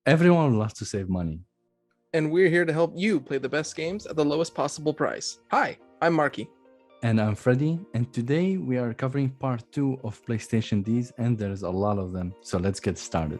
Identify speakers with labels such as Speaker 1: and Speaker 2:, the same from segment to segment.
Speaker 1: Everyone loves to save money.
Speaker 2: And we're here to help you play the best games at the lowest possible price. Hi, I'm Marky.
Speaker 1: And I'm Freddy, and today we are covering part 2 of PlayStation Ds, and there's a lot of them, so let's get started.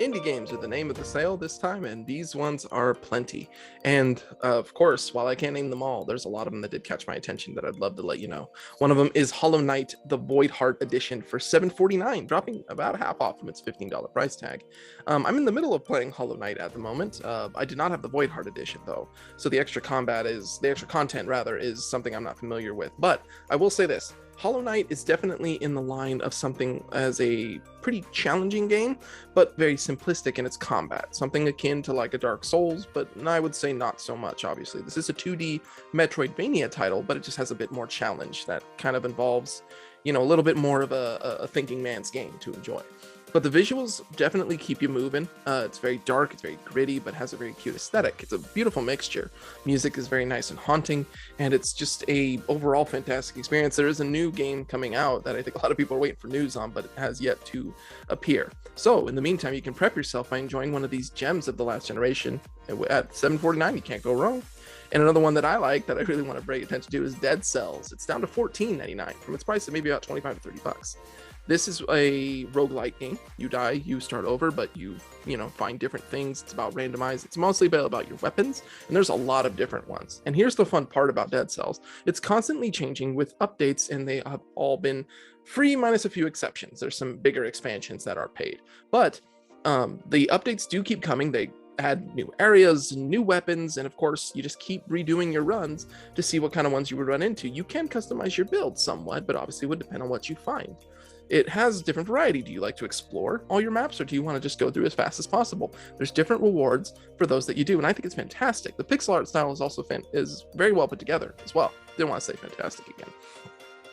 Speaker 2: Indie games are the name of the sale this time, and these ones are plenty. And of course, while I can't name them all, there's a lot of them that did catch my attention that I'd love to let you know. One of them is Hollow Knight, the Void Heart Edition for $7.49, dropping about half off from its $15 price tag. I'm in the middle of playing Hollow Knight at the moment. I did not have the Void Heart Edition though, so the extra content is something I'm not familiar with. But I will say this. Hollow Knight is definitely in the line of something as a pretty challenging game, but very simplistic in its combat. Something akin to like a Dark Souls, but I would say not so much, obviously. This is a 2D Metroidvania title, but it just has a bit more challenge that kind of involves, a little bit more of a thinking man's game to enjoy. But the visuals definitely keep you moving. It's very dark, it's very gritty, but has a very cute aesthetic. It's a beautiful mixture. Music is very nice and haunting, and it's just a overall fantastic experience. There is a new game coming out that I think a lot of people are waiting for news on, but it has yet to appear. So in the meantime, you can prep yourself by enjoying one of these gems of the last generation. At $7.49, you can't go wrong. And another one that I like that I really want to bring attention to is Dead Cells. It's down to $14.99 from its price of maybe about 25 to $30. This is a roguelike game. You die, you start over, but you find different things. It's about randomized. It's mostly about your weapons, and there's a lot of different ones. And here's the fun part about Dead Cells. It's constantly changing with updates, and they have all been free minus a few exceptions. There's some bigger expansions that are paid. But the updates do keep coming. They add new areas, new weapons, and of course, you just keep redoing your runs to see what kind of ones you would run into. You can customize your build somewhat, but obviously it would depend on what you find. It has different variety. Do you like to explore all your maps, or do you want to just go through as fast as possible? There's different rewards for those that you do, and I think it's fantastic. The pixel art style is also is very well put together as well. Didn't want to say fantastic again.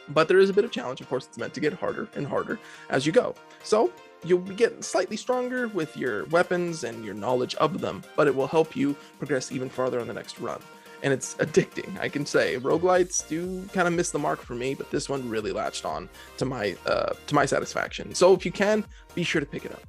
Speaker 2: But there is a bit of challenge. Of course, it's meant to get harder and harder as you go. So you'll be getting slightly stronger with your weapons and your knowledge of them, but it will help you progress even farther on the next run. And it's addicting, I can say. Roguelites do kind of miss the mark for me, but this one really latched on to my satisfaction. So if you can, be sure to pick it up.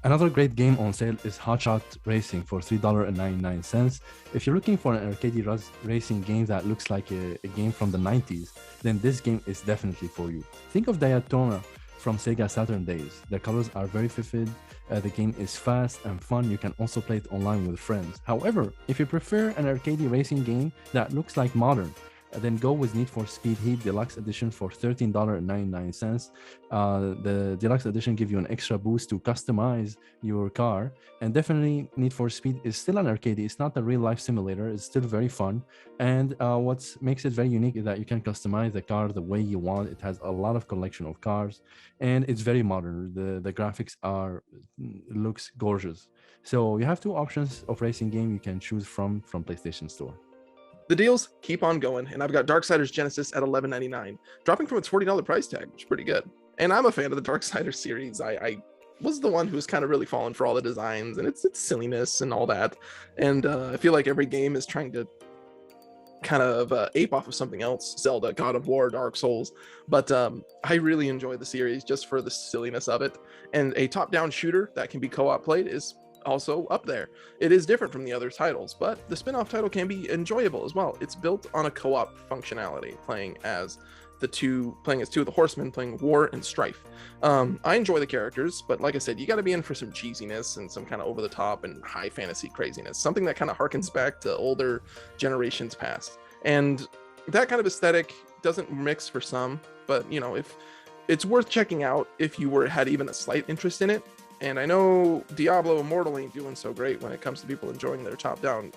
Speaker 1: Another great game on sale is Hotshot Racing for $3.99. If you're looking for an arcade racing game that looks like a game from the 90s, then this game is definitely for you. Think of Daytona from Sega Saturn days. The colors are very vivid, the game is fast and fun. You can also play it online with friends. However, if you prefer an arcade racing game that looks like modern, then go with Need for Speed Heat Deluxe Edition for $13.99. The Deluxe Edition gives you an extra boost to customize your car. And definitely Need for Speed is still an arcade. It's not a real life simulator. It's still very fun. And what makes it very unique is that you can customize the car the way you want. It has a lot of collection of cars, and it's very modern. The graphics looks gorgeous. So you have two options of racing game you can choose from PlayStation Store.
Speaker 2: The deals keep on going, and I've got Darksiders Genesis at $11.99, dropping from its $40 price tag, which is pretty good. And I'm a fan of the Darksiders series. I was the one who's kind of really fallen for all the designs and its silliness and all that. And I feel like every game is trying to kind of ape off of something else, Zelda, God of War, Dark Souls. But I really enjoy the series just for the silliness of it. And a top-down shooter that can be co-op played is also up there. It is different from the other titles, but the spin-off title can be enjoyable as well. It's built on a co-op functionality, playing as two of the horsemen, playing War and Strife. I enjoy the characters, but like I said, you got to be in for some cheesiness and some kind of over-the-top and high fantasy craziness, something that kind of harkens back to older generations past. And that kind of aesthetic doesn't mix for some, but if it's worth checking out if you had even a slight interest in it. And I know Diablo Immortal ain't doing so great when it comes to people enjoying their top-down,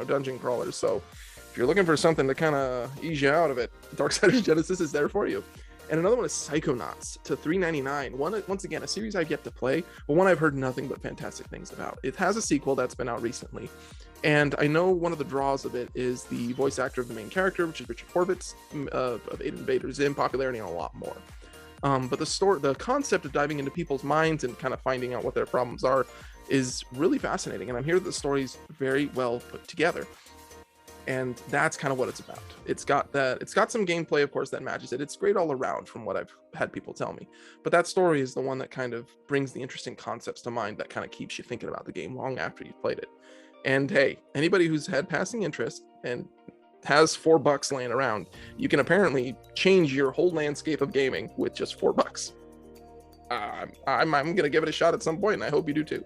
Speaker 2: dungeon crawlers. So if you're looking for something to kind of ease you out of it, Darksiders Genesis is there for you. And another one is Psychonauts to $3.99. Once again, a series I've yet to play, but one I've heard nothing but fantastic things about. It has a sequel that's been out recently. And I know one of the draws of it is the voice actor of the main character, which is Richard Horvitz of Invader Zim, popularity and a lot more. But the concept of diving into people's minds and kind of finding out what their problems are is really fascinating. And I'm here that the story's very well put together. And that's kind of what it's about. It's got some gameplay, of course, that matches it. It's great all around from what I've had people tell me. But that story is the one that kind of brings the interesting concepts to mind that kind of keeps you thinking about the game long after you've played it. And hey, anybody who's had passing interest and has $4 laying around, you can apparently change your whole landscape of gaming with just $4. I'm gonna give it a shot at some point, and I hope you do too.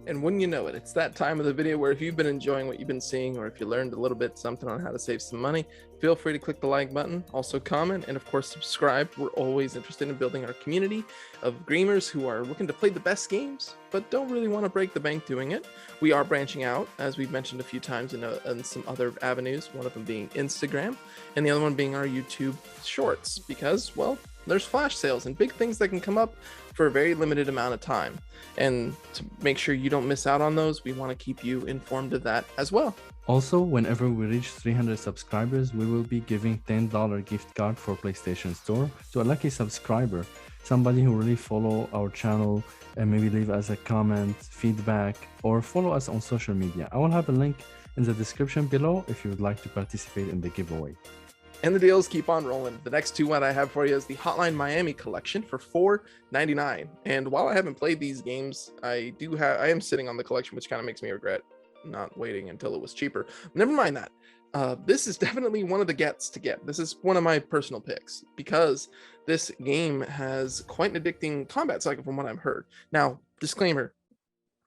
Speaker 2: And wouldn't you know it, it's that time of the video where if you've been enjoying what you've been seeing, or if you learned a little bit something on how to save some money, feel free to click the like button, also comment, and of course subscribe. We're always interested in building our community of gamers who are looking to play the best games, but don't really want to break the bank doing it. We are branching out, as we've mentioned a few times, in some other avenues, one of them being Instagram, and the other one being our YouTube Shorts, because, well, there's flash sales and big things that can come up for a very limited amount of time. And to make sure you don't miss out on those, we want to keep you informed of that as well.
Speaker 1: Also, whenever we reach 300 subscribers, we will be giving $10 gift card for PlayStation Store to a lucky subscriber, somebody who really follow our channel and maybe leave us a comment, feedback, or follow us on social media. I will have a link in the description below if you would like to participate in the giveaway.
Speaker 2: And the deals keep on rolling. The next two I have for you is the Hotline Miami collection for $4.99. And while I haven't played these games, I am sitting on the collection, which kind of makes me regret not waiting until it was cheaper. Never mind that. This is definitely one of the gets to get. This is one of my personal picks because this game has quite an addicting combat cycle from what I've heard. Now, disclaimer,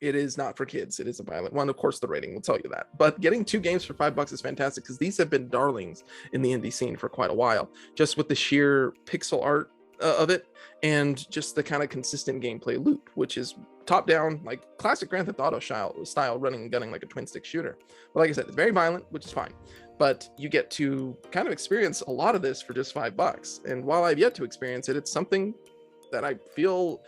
Speaker 2: it is not for kids. It is a violent one. Of course, the rating will tell you that. But getting 2 games for $5 is fantastic because these have been darlings in the indie scene for quite a while, just with the sheer pixel art of it and just the kind of consistent gameplay loop, which is top down, like classic Grand Theft Auto style, running and gunning like a twin stick shooter. But like I said, it's very violent, which is fine. But you get to kind of experience a lot of this for just $5. And while I've yet to experience it, it's something that I feel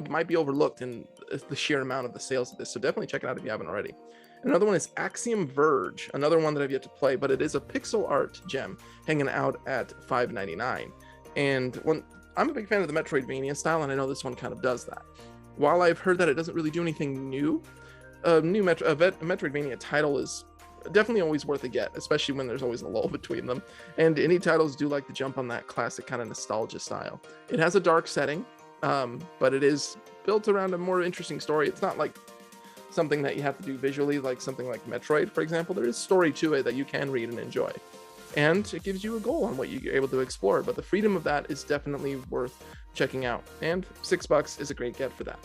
Speaker 2: might be overlooked in the sheer amount of the sales of this. So definitely check it out if you haven't already. Another one is Axiom Verge, another one that I've yet to play, but it is a pixel art gem hanging out at $5.99. And when I'm a big fan of the Metroidvania style, and I know this one kind of does that. While I've heard that it doesn't really do anything new, a Metroidvania title is definitely always worth a get, especially when there's always a lull between them. And indie titles do like to jump on that classic kind of nostalgia style. It has a dark setting, but it is built around a more interesting story. It's not like something that you have to do visually, like something like Metroid, for example. There is story to it that you can read and enjoy. And it gives you a goal on what you're able to explore, but the freedom of that is definitely worth checking out. And $6 is a great get for that.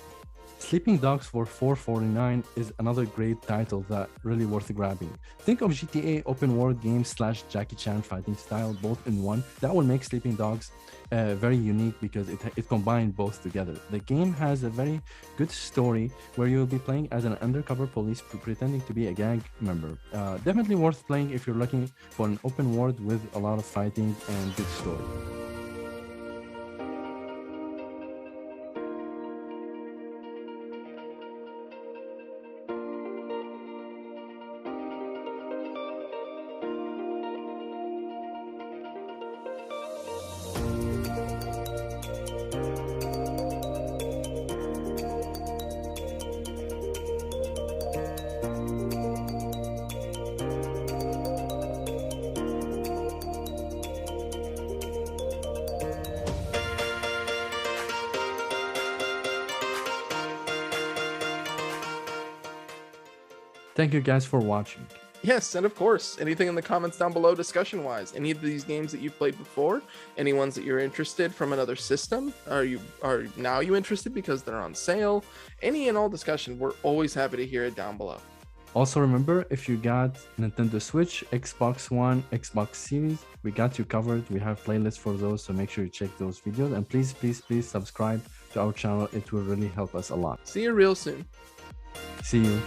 Speaker 1: Sleeping Dogs for $4.49 is another great title that really worth grabbing. Think of GTA open world game / Jackie Chan fighting style both in one. That will make Sleeping Dogs very unique because it combined both together. The game has a very good story where you'll be playing as an undercover police pretending to be a gang member. Definitely worth playing if you're looking for an open world with a lot of fighting and good story. Thank you guys for watching.
Speaker 2: Yes, and of course, anything in the comments down below discussion-wise. Any of these games that you've played before, any ones that you're interested from another system, are now interested because they're on sale? Any and all discussion, we're always happy to hear it down below.
Speaker 1: Also remember, if you got Nintendo Switch, Xbox One, Xbox Series, we got you covered. We have playlists for those, so make sure you check those videos. And please subscribe to our channel. It will really help us a lot.
Speaker 2: See you real soon.
Speaker 1: See you.